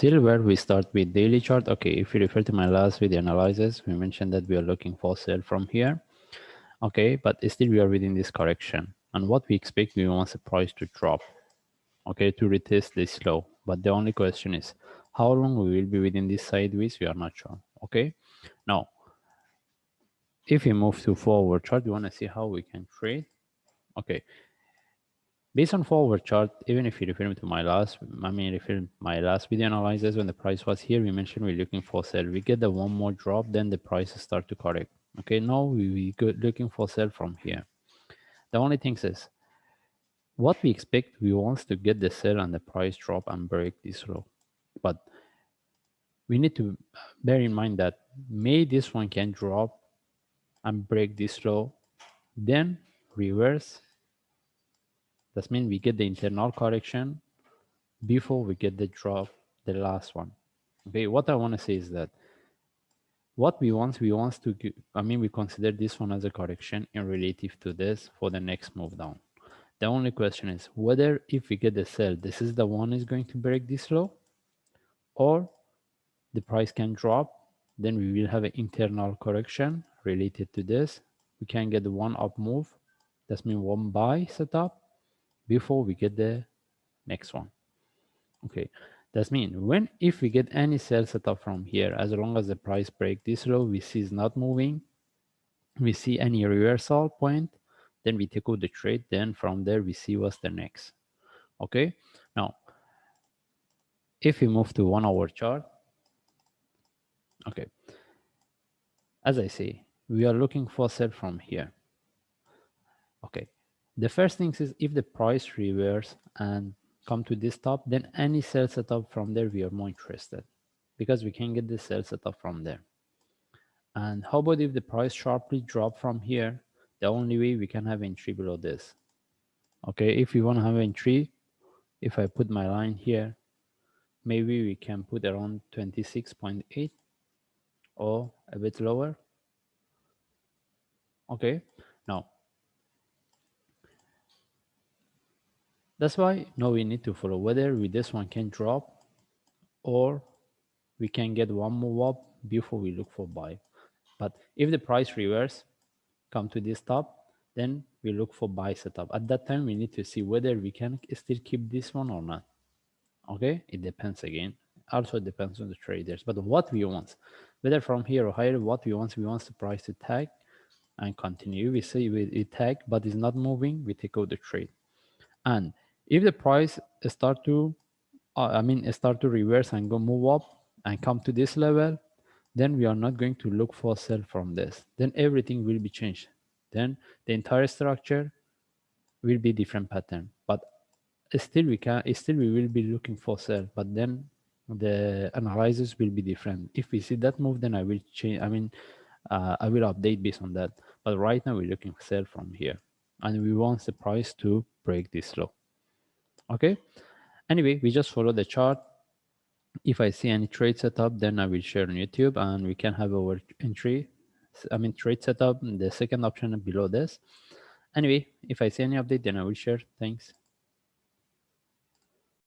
silver, we start with daily chart. Okay, if you refer to my last video analysis, we mentioned that we are looking for sell from here. Okay, but still we are within this correction. And what we expect, we want the price to drop, okay, to retest this low. But the only question is, how long we will be within this sideways? We are not sure. Okay, now, if we move to forward chart, you want to see how we can trade. Okay, based on forward chart, even if you refer to my last, my last video analysis, when the price was here, we mentioned we're looking for sell. We get the one more drop, then the prices start to correct. Okay, now we go looking for sell from here. The only thing is, what we expect, we want to get the sell and the price drop and break this low. But we need to bear in mind that maybe this one can drop and break this low, then reverse. That means we get the internal correction before we get the drop, the last one. Okay, what I want to say is that what we want to, we consider this one as a correction in relative to this for the next move down. The only question is whether if we get the sell, this is the one is going to break this low, or the price can drop, then we will have an internal correction related to this. We can get the one up move, that means one buy setup before we get the next one. Okay, that means if we get any sell setup from here, as long as the price break this low, we see it's not moving, we see any reversal point, then we take out the trade, then from there we see what's the next. Okay, now if we move to 1 hour chart, okay, as I say, we are looking for sell from here. Okay, the first thing is if the price reverse and come to this top, then any sell setup from there we are more interested, because we can get the sell setup from there. And how about if the price sharply drop from here? The only way we can have entry below this. Okay, if we want to have entry, if I put my line here, maybe we can put around 26.8 or a bit lower. Okay, now that's why now we need to follow whether this one can drop or we can get one move up before we look for buy. But if the price reverse, come to this top, then we look for buy setup. At that time, we need to see whether we can still keep this one or not. Okay, it depends again. Also depends on the traders. But what we want, whether from here or higher, what we want the price to tag and continue. We say it tag, but it's not moving, we take out the trade. And if the price start to reverse and go move up and come to this level, then we are not going to look for sell from this. Then everything will be changed. Then the entire structure will be different pattern. But still we will be looking for sell. But then the analysis will be different. If we see that move, then I will change. I will update based on that. But right now we're looking for sell from here, and we want the price to break this low. Okay. Anyway, we just follow the chart. If I see any trade setup, then I will share on YouTube and we can have our entry. Trade setup, the second option below this. Anyway, if I see any update, then I will share. Thanks.